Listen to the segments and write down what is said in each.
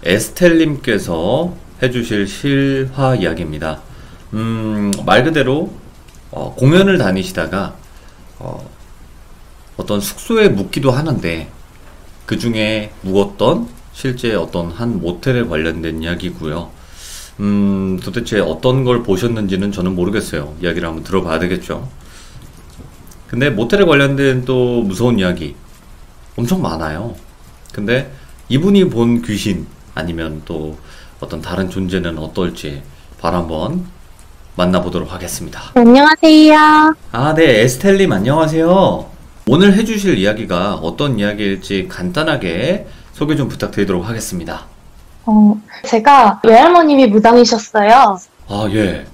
에스텔님께서 해주실 실화 이야기입니다. 말 그대로 공연을 다니시다가 어떤 숙소에 묵기도 하는데 그 중에 묵었던 실제 어떤 한 모텔에 관련된 이야기고요. 도대체 어떤 걸 보셨는지는 저는 모르겠어요. 이야기를 한번 들어봐야 되겠죠. 근데 모텔에 관련된 또 무서운 이야기 엄청 많아요. 근데 이분이 본 귀신 아니면 또 어떤 다른 존재는 어떨지 바로 한번 만나보도록 하겠습니다. 안녕하세요. 네, 에스텔님 안녕하세요. 오늘 해주실 이야기가 어떤 이야기일지 간단하게 소개 좀 부탁드리도록 하겠습니다. 제가 외할머님이 무당이셨어요. 예.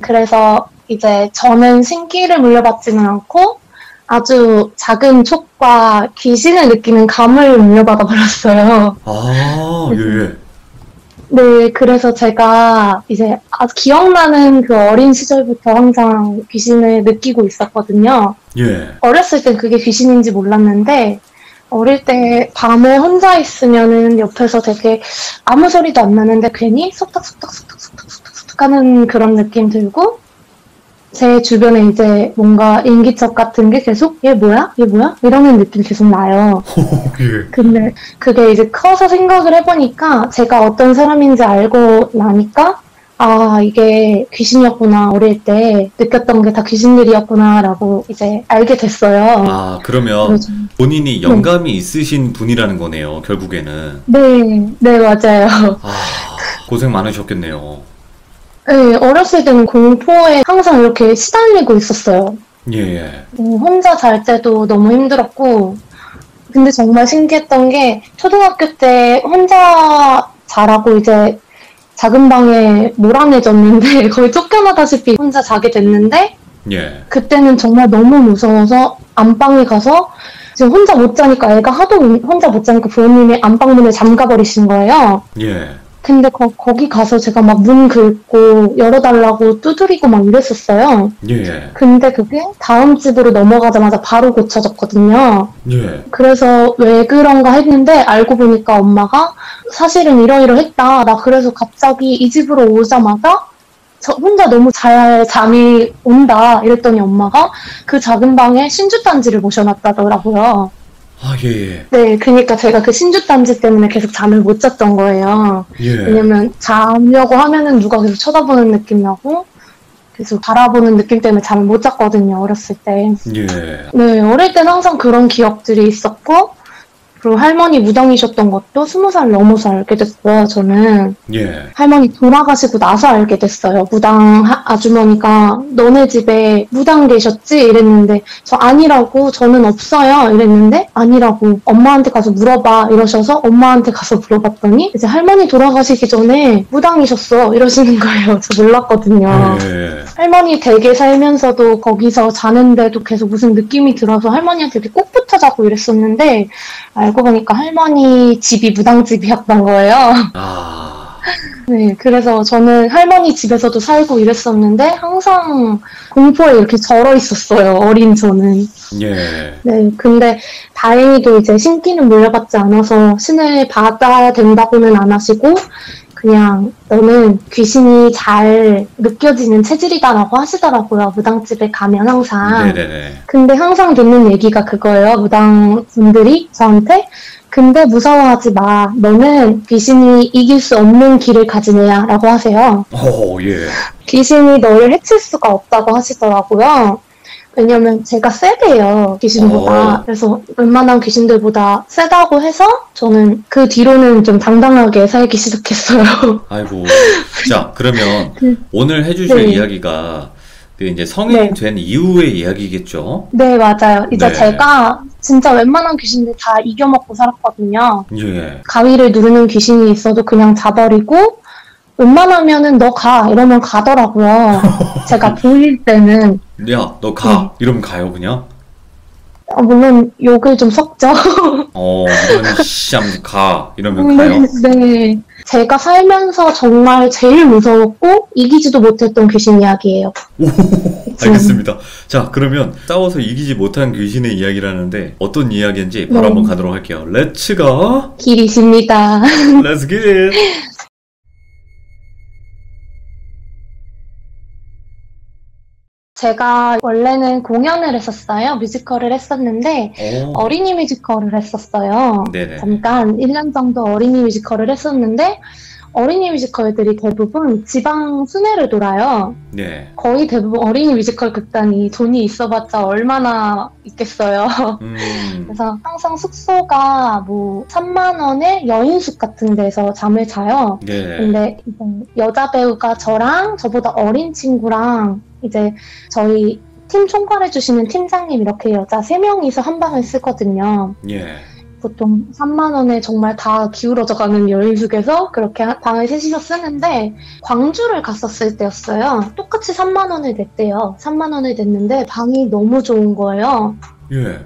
그래서 이제 저는 신기를 물려받지는 않고 아주 작은 촉과 귀신을 느끼는 감을 물려받아 버렸어요. 예. 네, 그래서 제가 이제 아주 기억나는 그 어린 시절부터 항상 귀신을 느끼고 있었거든요. 예. 어렸을 땐 그게 귀신인지 몰랐는데 어릴 때 밤에 혼자 있으면은 옆에서 되게 아무 소리도 안 나는데 괜히 속닥속닥 하는 그런 느낌 들고 제 주변에 이제 뭔가 인기척 같은 게 계속 얘 뭐야? 이러는 느낌 계속 나요. 예. 근데 그게 이제 커서 생각을 해보니까 제가 어떤 사람인지 알고 나니까 이게 귀신이었구나. 어릴 때 느꼈던 게 다 귀신들이었구나 라고 이제 알게 됐어요. 그러면 그래서, 본인이 영감이 있으신 분이라는 거네요, 결국에는. 네, 맞아요. 고생 많으셨겠네요. 네, 어렸을 때는 공포에 항상 이렇게 시달리고 있었어요. 예. 혼자 잘 때도 너무 힘들었고, 근데 정말 신기했던 게 초등학교 때 혼자 자라고 이제 작은 방에 몰아내졌는데 거의 쫓겨나다시피 혼자 자게 됐는데 예. 그때는 정말 너무 무서워서 안방에 가서 지금 혼자 못 자니까 애가 하도 혼자 못 자니까 부모님이 안방문을 잠가버리신 거예요. 예. 근데 거기 가서 제가 막 문 긁고 열어달라고 두드리고 막 이랬었어요. 예. 근데 그게 다음 집으로 넘어가자마자 바로 고쳐졌거든요. 예. 그래서 왜 그런가 했는데 알고 보니까 엄마가 사실은 이러이러했다. 나 그래서 갑자기 이 집으로 오자마자 저 혼자 너무 잘 잠이 온다. 이랬더니 엄마가 그 작은 방에 신주단지를 모셔놨다더라고요. 예. 네, 그러니까 제가 그 신주단지 때문에 계속 잠을 못 잤던 거예요. 예. 왜냐면 자려고 하면은 누가 계속 쳐다보는 느낌 나고 계속 바라보는 느낌 때문에 잠을 못 잤거든요, 어렸을 때. 예. 네, 어릴 땐 항상 그런 기억들이 있었고 그리고 할머니 무당이셨던 것도 20살 넘어서 알게 됐고요, 저는. 예. 할머니 돌아가시고 나서 알게 됐어요. 무당 아주머니가 너네 집에 무당 계셨지? 이랬는데 저 아니라고, 저는 없어요. 이랬는데 아니라고, 엄마한테 가서 물어봐 이러셔서 엄마한테 가서 물어봤더니 이제 할머니 돌아가시기 전에 무당이셨어 이러시는 거예요. 저 몰랐거든요. 예. 할머니 댁에 살면서도 거기서 자는데도 계속 무슨 느낌이 들어서 할머니한테 이렇게 꼭 붙어 자고 이랬었는데 알고 보니까 할머니 집이 무당집이었던 거예요. 네, 그래서 저는 할머니 집에서도 살고 이랬었는데 항상 공포에 이렇게 절어 있었어요, 어린 저는. 예. 네, 근데 다행히도 이제 신기는 물려받지 않아서 신을 받아야 된다고는 안 하시고 그냥 너는 귀신이 잘 느껴지는 체질이다라고 하시더라고요. 무당집에 가면 항상. 네네네. 근데 항상 듣는 얘기가 그거예요. 무당분들이 저한테. 근데 무서워하지 마. 너는 귀신이 이길 수 없는 길을 가진 애야. 라고 하세요. 예. 귀신이 너를 해칠 수가 없다고 하시더라고요. 왜냐면 제가 세대요, 귀신보다. 그래서 웬만한 귀신들보다 세다고 해서 저는 그 뒤로는 좀 당당하게 살기 시작했어요. 아이고. 자, 그러면 오늘 해주실 이야기가 그 이제 성인이 된 이후의 이야기겠죠? 네, 맞아요. 이제 제가 진짜 웬만한 귀신들 다 이겨먹고 살았거든요. 예. 가위를 누르는 귀신이 있어도 그냥 자버리고 웬만하면은 너 가 이러면 가더라고요. 제가 보일 때는. 야, 너 가. 이러면 가요, 그냥? 물론 욕을 좀 섞죠. 이런 씨 하면서 가. 이러면 가요? 네. 제가 살면서 정말 제일 무서웠고 이기지도 못했던 귀신 이야기예요. 오, 알겠습니다. 자, 그러면 싸워서 이기지 못한 귀신의 이야기라는데 어떤 이야기인지 바로 한번 가도록 할게요. 렛츠 고! 길이십니다. Let's get it! 제가 원래는 공연을 했었어요. 뮤지컬을 했었는데 어린이 뮤지컬을 했었어요. 네네. 잠깐 1년 정도 어린이 뮤지컬을 했었는데 어린이 뮤지컬들이 대부분 지방 순회를 돌아요. 네. 거의 대부분 어린이 뮤지컬 극단이 돈이 있어봤자 얼마나 있겠어요. 그래서 항상 숙소가 뭐 3만 원에 여인숙 같은 데서 잠을 자요. 네. 근데 이제 여자 배우가 저랑 저보다 어린 친구랑 이제 저희 팀 총괄해주시는 팀장님 이렇게 여자 3명이서 한 방을 쓰거든요. 예. 보통 3만 원에 정말 다 기울어져가는 여인숙에서 그렇게 방을 셋이서 쓰는데 광주를 갔었을 때였어요. 똑같이 3만 원을 냈대요. 3만 원을 냈는데 방이 너무 좋은 거예요. 예.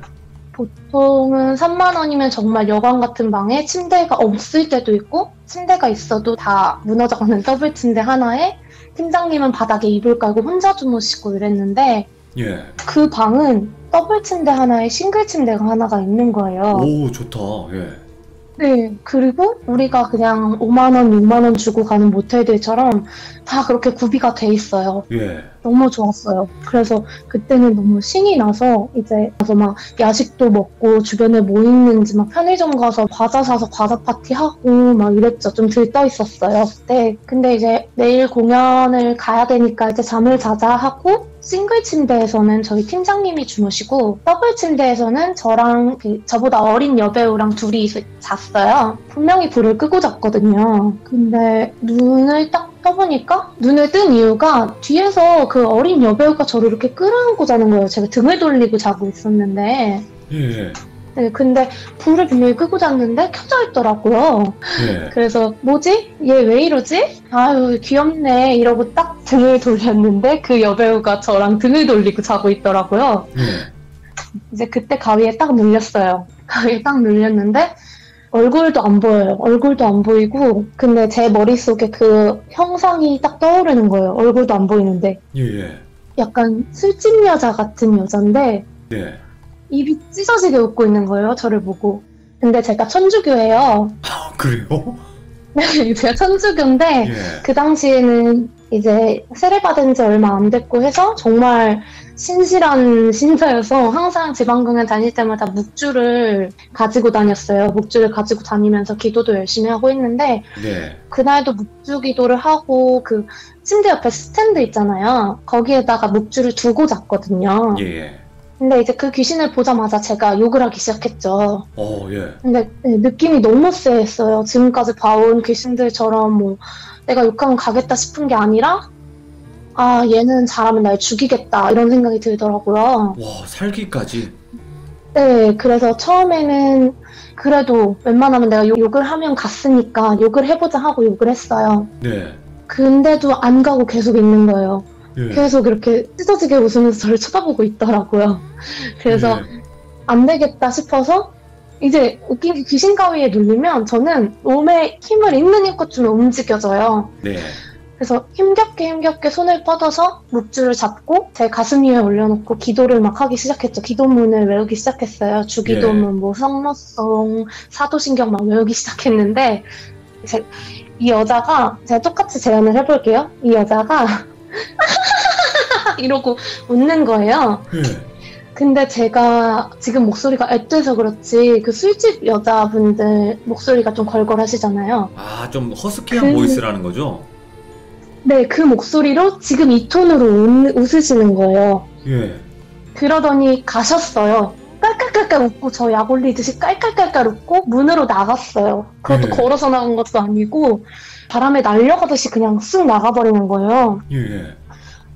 보통은 3만 원이면 정말 여관 같은 방에 침대가 없을 때도 있고 침대가 있어도 다 무너져가는 더블 침대 하나에 팀장님은 바닥에 이불 깔고 혼자 주무시고 이랬는데 예. 그 방은 더블 침대 하나에 싱글 침대가 하나가 있는 거예요. 오, 좋다. 예. 네, 그리고 우리가 그냥 5만 원, 6만 원 주고 가는 모텔들처럼 다 그렇게 구비가 돼 있어요. 예. 너무 좋았어요. 그래서 그때는 너무 신이 나서 이제 가서 막 야식도 먹고 주변에 뭐 있는지 막 편의점 가서 과자 사서 과자 파티하고 막 이랬죠. 좀 들떠 있었어요, 그때. 근데 이제 내일 공연을 가야 되니까 이제 잠을 자자 하고 싱글 침대에서는 저희 팀장님이 주무시고 더블 침대에서는 저랑 저보다 어린 여배우랑 둘이 잤어요. 분명히 불을 끄고 잤거든요. 근데 눈을 딱 떠보니까 눈을 뜬 이유가 뒤에서 그 어린 여배우가 저를 이렇게 끌어안고 자는 거예요. 제가 등을 돌리고 자고 있었는데. 예. 네, 근데 불을 분명히 끄고 잤는데 켜져 있더라고요. 예. 그래서 뭐지? 얘 왜 이러지? 아유 귀엽네 이러고 딱 등을 돌렸는데 그 여배우가 저랑 등을 돌리고 자고 있더라고요. 예. 이제 그때 가위에 딱 눌렸어요. 가위에 딱 눌렸는데 얼굴도 안 보여요. 얼굴도 안 보이고 근데 제 머릿속에 그 형상이 딱 떠오르는 거예요. 얼굴도 안 보이는데 예. 약간 술집 여자 같은 여잔데 예. 입이 찢어지게 웃고 있는 거예요. 저를 보고. 근데 제가 천주교예요. 아, 그래요? 제가 천주교인데 예. 그 당시에는 이제 세례받은 지 얼마 안 됐고 해서 정말 신실한 신자여서 항상 지방공연 다닐 때마다 묵주를 가지고 다녔어요. 묵주를 가지고 다니면서 기도도 열심히 하고 했는데 네. 그날도 묵주 기도를 하고 그 침대 옆에 스탠드 있잖아요. 거기에다가 묵주를 두고 잤거든요. 예. 근데 이제 그 귀신을 보자마자 제가 욕을 하기 시작했죠. 예. 근데 느낌이 너무 쎄했어요. 지금까지 봐온 귀신들처럼 뭐 내가 욕하면 가겠다 싶은 게 아니라 아 얘는 잘하면 날 죽이겠다 이런 생각이 들더라고요. 와, 살기까지? 네, 그래서 처음에는 그래도 웬만하면 내가 욕을 하면 갔으니까 욕을 해보자 하고 욕을 했어요. 네. 근데도 안 가고 계속 있는 거예요. 예. 계속 이렇게 찢어지게 웃으면서 저를 쳐다보고 있더라고요. 그래서 예. 안 되겠다 싶어서 이제 웃긴 게 귀신 가위에 눌리면 저는 몸에 힘을 있는 힘껏 좀 움직여져요. 네. 그래서 힘겹게 손을 뻗어서 묵주를 잡고 제 가슴 위에 올려놓고 기도를 막 하기 시작했죠. 기도문을 외우기 시작했어요. 주기도문, 뭐 성모송, 사도신경 막 외우기 시작했는데 이 여자가 제가 똑같이 제안을 해볼게요. 이 여자가 이러고 웃는 거예요. 예. 근데 제가 지금 목소리가 앳돼서 그렇지 그 술집 여자분들 목소리가 좀 걸걸하시잖아요. 아, 좀 허스키한 보이스라는 거죠? 네, 그 목소리로 지금 이 톤으로 웃으시는 거예요. 예. 그러더니 가셨어요. 깔깔깔깔 웃고 저 약 올리듯이 깔깔깔깔 웃고 문으로 나갔어요. 그것도 걸어서 나간 것도 아니고 바람에 날려가듯이 그냥 쓱 나가버리는 거예요. 예.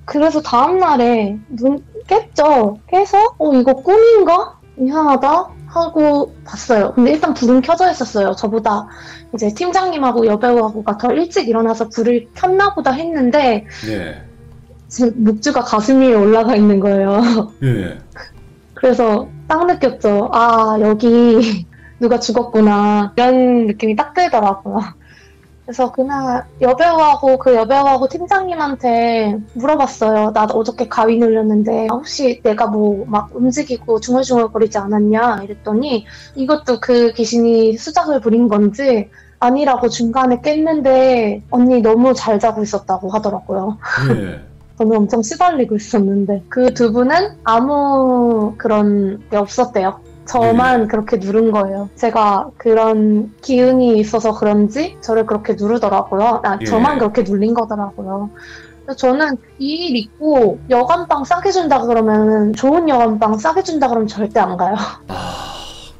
그래서 다음날에 눈 깼죠. 깨서 이거 꿈인가? 이상하다 하고 봤어요. 근데 일단 불은 켜져 있었어요. 저보다 이제 팀장님하고 여배우하고가 더 일찍 일어나서 불을 켰나 보다 했는데 네. 제 묵주가 가슴 위에 올라가 있는 거예요. 예. 그래서 딱 느꼈죠. 아 여기 누가 죽었구나 이런 느낌이 딱 들더라고요. 그래서 그날 여배우하고 그 여배우하고 팀장님한테 물어봤어요. 나 어저께 가위 눌렸는데 혹시 내가 뭐 막 움직이고 중얼중얼거리지 않았냐 이랬더니 이것도 그 귀신이 수작을 부린 건지 아니라고 중간에 깼는데 언니 너무 잘 자고 있었다고 하더라고요. 예. 저는 엄청 시달리고 있었는데 그 두 분은 아무 그런 게 없었대요. 저만 그렇게 누른 거예요. 제가 그런 기운이 있어서 그런지 저를 그렇게 누르더라고요. 예. 저만 그렇게 눌린 거더라고요. 그래서 저는 이 일 있고 여간빵 싸게 준다 그러면 좋은 여간빵 싸게 준다 그러면 절대 안 가요. 아,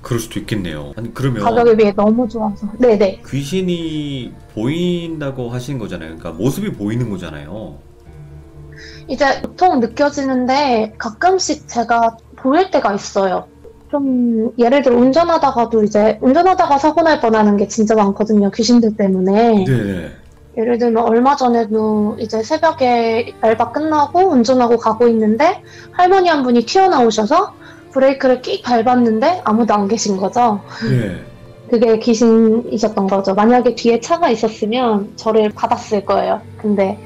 그럴 수도 있겠네요. 아니, 그러면 가격에 비해 너무 좋아서. 네네. 귀신이 보인다고 하신 거잖아요. 그러니까 모습이 보이는 거잖아요. 이제 보통 느껴지는데 가끔씩 제가 보일 때가 있어요. 좀 예를 들어 운전하다가도 이제 운전하다가 사고 날 뻔하는 게 진짜 많거든요. 귀신들 때문에. 네. 예를 들면 얼마 전에도 이제 새벽에 알바 끝나고 운전하고 가고 있는데 할머니 한 분이 튀어나오셔서 브레이크를 끽 밟았는데 아무도 안 계신 거죠. 네. 그게 귀신이셨던 거죠. 만약에 뒤에 차가 있었으면 저를 받았을 거예요. 근데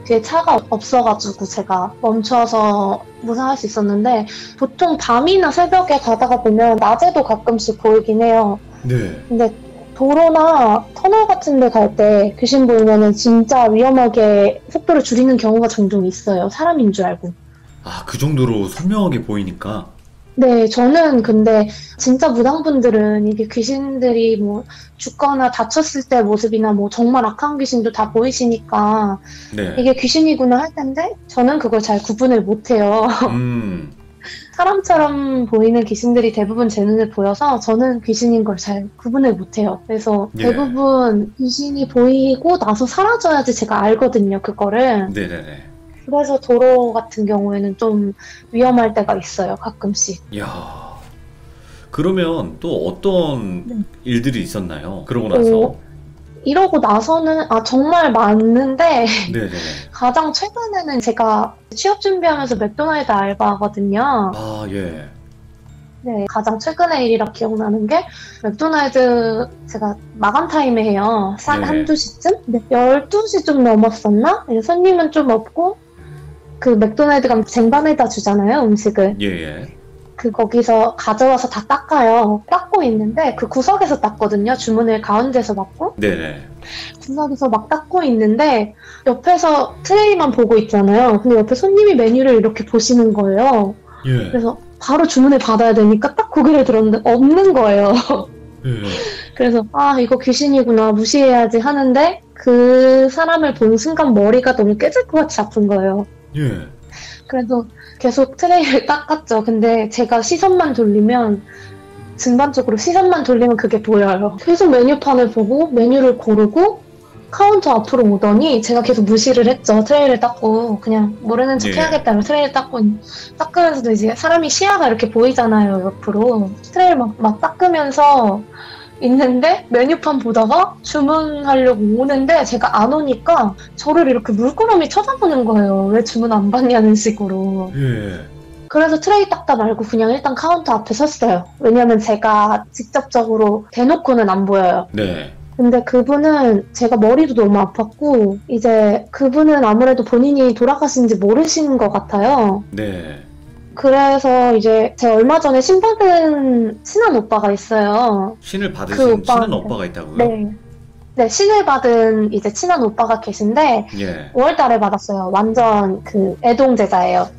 뒤에 차가 없어가지고 제가 멈춰서 무사할 수 있었는데 보통 밤이나 새벽에 가다가 보면 낮에도 가끔씩 보이긴 해요. 네. 근데 도로나 터널 같은 데 갈 때 귀신 보이면은 진짜 위험하게 속도를 줄이는 경우가 종종 있어요. 사람인 줄 알고. 아, 그 정도로 선명하게 보이니까. 네, 저는 근데 진짜 무당분들은 이게 귀신들이 뭐 죽거나 다쳤을 때 모습이나 뭐 정말 악한 귀신도 다 보이시니까 네. 이게 귀신이구나 할 텐데 저는 그걸 잘 구분을 못해요. 사람처럼 보이는 귀신들이 대부분 제 눈에 보여서 저는 귀신인 걸 잘 구분을 못해요. 그래서 예. 대부분 귀신이 보이고 나서 사라져야지 제가 알거든요, 그거를. 네네네. 그래서 도로 같은 경우에는 좀 위험할 때가 있어요, 가끔씩. 이야. 그러면 또 어떤 네. 일들이 있었나요? 그러고 나서. 이러고 나서는 정말 많은데 네네네. 가장 최근에는 제가 취업 준비하면서 맥도날드 알바하거든요. 아, 예. 네, 가장 최근의 일이라 기억나는 게 맥도날드 제가 마감 타임에 해요. 네. 한두 시쯤? 네, 12시 좀 넘었었나? 손님은 좀 없고 그 맥도날드가 쟁반에다 주잖아요, 음식을. 예. 거기서 가져와서 다 닦아요. 닦고 있는데 그 구석에서 닦거든요. 주문을 가운데서 받고 네네. 구석에서 막 닦고 있는데 옆에서 트레이만 보고 있잖아요. 근데 옆에 손님이 메뉴를 이렇게 보시는 거예요. 예. 그래서 바로 주문을 받아야 되니까 딱 고개를 들었는데 없는 거예요. 예. 그래서 이거 귀신이구나 무시해야지 하는데 그 사람을 본 순간 머리가 너무 깨질 것 같이 아픈 거예요. 예. 그래도 계속 트레이를 닦았죠. 근데 제가 시선만 돌리면 중간적으로 시선만 돌리면 그게 보여요. 계속 메뉴판을 보고 메뉴를 고르고 카운터 앞으로 오더니 제가 계속 무시를 했죠. 트레이를 닦고 그냥 모르는 척 예. 해야겠다고 트레이를 닦으면서도 이제 사람이 시야가 이렇게 보이잖아요. 옆으로 트레이를 막 닦으면서 있는데 메뉴판 보다가 주문하려고 오는데 제가 안 오니까 저를 이렇게 물끄러미 쳐다보는 거예요. 왜 주문 안 받냐는 식으로. 예. 그래서 트레이 닦다 말고 그냥 일단 카운터 앞에 섰어요. 왜냐면 제가 직접적으로 대놓고는 안 보여요. 네. 근데 그분은 제가 머리도 너무 아팠고 이제 그분은 아무래도 본인이 돌아가신지 모르시는 것 같아요. 네. 그래서 이제 제가 얼마 전에 신 받은 친한 오빠가 있어요. 신을 그 받으신 친한 오빠한테. 오빠가 있다고요? 네. 네, 신을 받은 이제 친한 오빠가 계신데 예. 5월달에 받았어요. 완전 그 애동제자예요.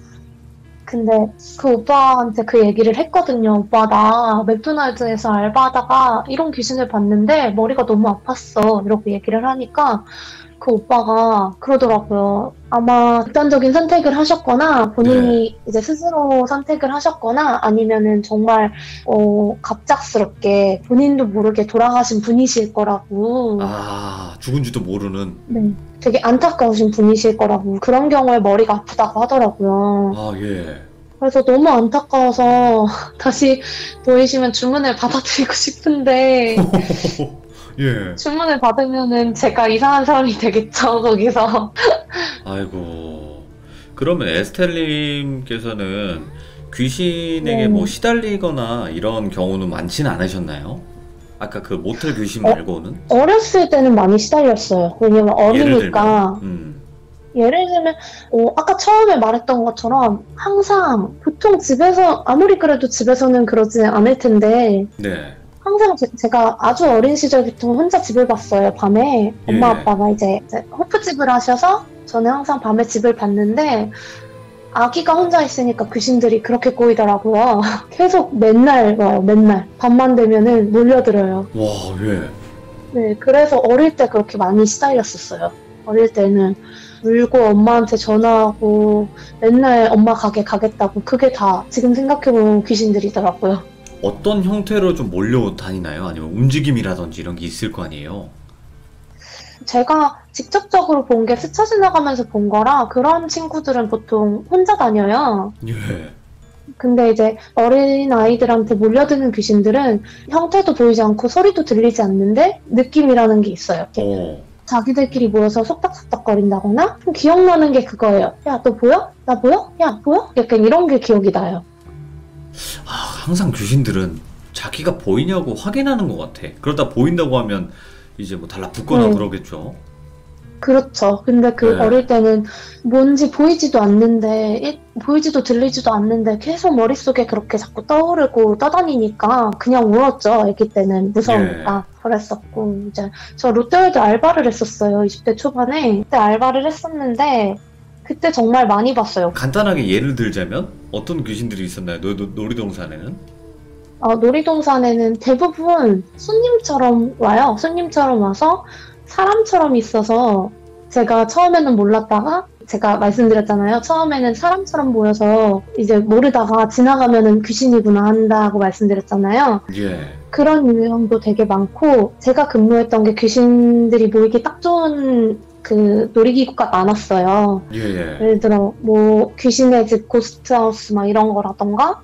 근데 그 오빠한테 그 얘기를 했거든요. 오빠 나 맥도날드에서 알바하다가 이런 귀신을 봤는데 머리가 너무 아팠어. 이렇게 얘기를 하니까 그 오빠가 그러더라고요. 아마 극단적인 선택을 하셨거나 본인이 이제 스스로 선택을 하셨거나 아니면은 정말 갑작스럽게 본인도 모르게 돌아가신 분이실 거라고. 아, 죽은지도 모르는. 네. 되게 안타까우신 분이실 거라고. 그런 경우에 머리가 아프다고 하더라고요. 아, 예. 그래서 너무 안타까워서 다시 보이시면 주문을 받아드리고 싶은데 예. 주문을 받으면은 제가 이상한 사람이 되겠죠, 거기서. 아이고. 그러면 에스텔님께서는 귀신에게 네. 뭐 시달리거나 이런 경우는 많지는 않으셨나요? 아까 그 모텔 귀신 어, 말고는? 어렸을 때는 많이 시달렸어요. 왜냐면 예를 어리니까. 들면, 예를 들면, 아까 처음에 말했던 것처럼 항상 보통 집에서, 아무리 그래도 집에서는 그러지 않을 텐데, 네, 항상 제가 아주 어린 시절부터 혼자 집을 봤어요, 밤에. 엄마 예, 아빠가 이제 호프집을 하셔서 저는 항상 밤에 집을 봤는데, 아기가 혼자 있으니까 귀신들이 그렇게 꼬이더라고요. 계속 맨날 와요, 맨날. 밤만 되면은 몰려들어요. 와, 예, 네, 그래서 어릴 때 그렇게 많이 시달렸었어요. 어릴 때는 울고 엄마한테 전화하고 맨날 엄마 가게 가겠다고 그게 다 지금 생각해보면 귀신들이더라고요. 어떤 형태로 좀 몰려다니나요? 아니면 움직임이라든지 이런 게 있을 거 아니에요? 제가 직접적으로 본 게 스쳐 지나가면서 본 거라 그런 친구들은 보통 혼자 다녀요. 예, 근데 이제 어린 아이들한테 몰려드는 귀신들은 형태도 보이지 않고 소리도 들리지 않는데 느낌이라는 게 있어요. 이렇게 어, 자기들끼리 모여서 속닥속닥거린다거나 좀 기억나는 게 그거예요. 야, 너 보여? 나 보여? 야, 보여? 약간 이런 게 기억이 나요. 아, 항상 귀신들은 자기가 보이냐고 확인하는 것 같아. 그러다 보인다고 하면 이제 뭐 달라붙거나 네. 그러겠죠. 그렇죠. 근데 그 네, 어릴 때는 뭔지 보이지도 않는데, 보이지도 들리지도 않는데 계속 머릿속에 그렇게 자꾸 떠오르고 떠다니니까 그냥 울었죠. 아기 때는 예, 무서우니까. 그랬었고, 이제 저 롯데월드 알바를 했었어요. 20대 초반에. 그때 알바를 했었는데, 그때 정말 많이 봤어요. 간단하게 예를 들자면 어떤 귀신들이 있었나요? 놀이동산에는? 놀이동산에는 대부분 손님처럼 와요. 손님처럼 와서 사람처럼 있어서 제가 처음에는 몰랐다가 제가 말씀드렸잖아요. 처음에는 사람처럼 보여서 이제 모르다가 지나가면은 귀신이구나 한다고 말씀드렸잖아요. 예, 그런 유형도 되게 많고 제가 근무했던 게 귀신들이 모이기 딱 좋은 그 놀이기구가 많았어요. 예, 예. 예를 들어 뭐 귀신의 집 고스트하우스 막 이런 거라던가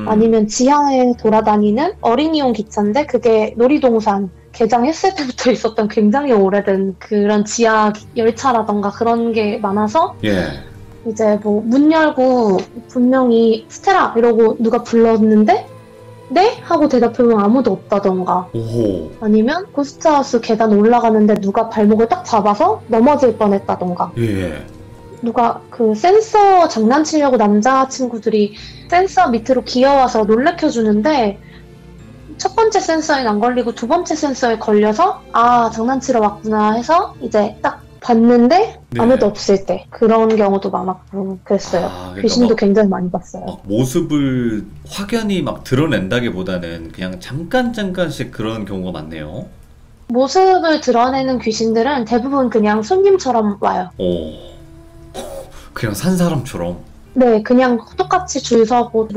아니면 지하에 돌아다니는 어린이용 기차인데 그게 놀이동산 개장했을 때부터 있었던 굉장히 오래된 그런 지하 열차라던가 그런 게 많아서 예. 이제 뭐 문 열고 분명히 스테라 이러고 누가 불렀는데 네? 하고 대답해보면 아무도 없다던가 오호. 아니면 고스트하우스 계단 올라가는데 누가 발목을 딱 잡아서 넘어질 뻔했다던가 예, 예. 누가 그 센서 장난치려고 남자친구들이 센서 밑으로 기어와서 놀래켜주는데 첫 번째 센서에 안 걸리고 두 번째 센서에 걸려서 아 장난치러 왔구나 해서 이제 딱 봤는데 네. 아무도 없을 때 그런 경우도 많았고 그랬어요. 아, 그러니까 귀신도 막, 굉장히 많이 봤어요. 막 모습을 확연히 막 드러낸다기보다는 그냥 잠깐씩 그런 경우가 많네요. 모습을 드러내는 귀신들은 대부분 그냥 손님처럼 와요. 오. 그냥 산 사람처럼. 네, 그냥 똑같이 줄 서고,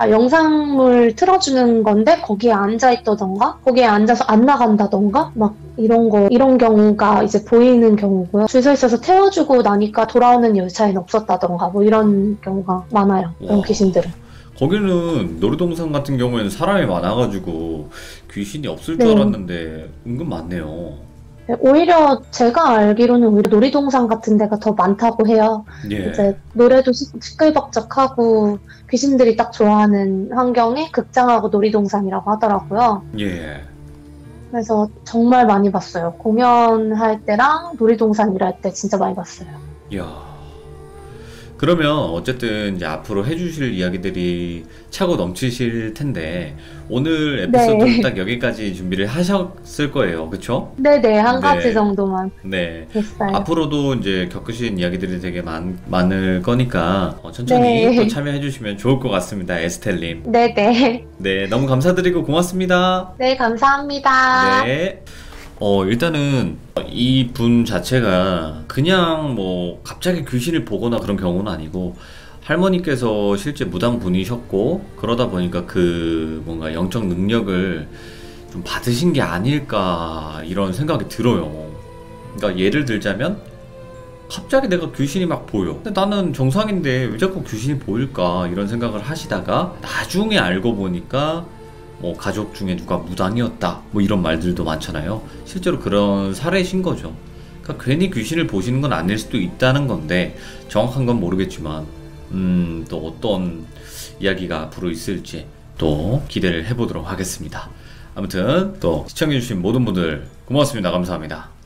영상물 틀어주는 건데, 거기에 앉아있다던가, 거기에 앉아서 안 나간다던가, 막, 이런 경우가 이제 보이는 경우고요. 줄 서 있어서 태워주고 나니까 돌아오는 열차에는 없었다던가, 뭐 이런 경우가 많아요. 그런 와. 귀신들은. 거기는 놀이동산 같은 경우에는 사람이 많아가지고 귀신이 없을 줄 네. 알았는데 은근 많네요. 네, 오히려 제가 알기로는 오히려 놀이동산 같은 데가 더 많다고 해요. 예. 이제 노래도 시끌벅적하고 귀신들이 딱 좋아하는 환경이 극장하고 놀이동산이라고 하더라고요. 예. 그래서 정말 많이 봤어요. 공연할 때랑 놀이동산 일할 때 진짜 많이 봤어요. 이야. 그러면 어쨌든 이제 앞으로 해주실 이야기들이 차고 넘치실 텐데 오늘 에피소드 네. 딱 여기까지 준비를 하셨을 거예요. 그쵸? 네네, 한 네. 가지 정도만 네. 됐어요. 앞으로도 이제 겪으신 이야기들이 되게 많을 거니까 천천히 네. 또 참여해 주시면 좋을 것 같습니다. 에스텔님. 네네. 네, 너무 감사드리고 고맙습니다. 네, 감사합니다. 네. 일단은 이 분 자체가 그냥 뭐 갑자기 귀신을 보거나 그런 경우는 아니고 할머니께서 실제 무당 분이셨고 그러다 보니까 그 뭔가 영적 능력을 좀 받으신 게 아닐까 이런 생각이 들어요. 그러니까 예를 들자면 갑자기 내가 귀신이 막 보여. 근데 나는 정상인데 왜 자꾸 귀신이 보일까 이런 생각을 하시다가 나중에 알고 보니까 뭐 가족 중에 누가 무당이었다 뭐 이런 말들도 많잖아요. 실제로 그런 사례신 거죠. 그러니까 괜히 귀신을 보시는 건 아닐 수도 있다는 건데 정확한 건 모르겠지만 또 어떤 이야기가 앞으로 있을지 또 기대를 해보도록 하겠습니다. 아무튼 또 시청해주신 모든 분들 고맙습니다. 감사합니다.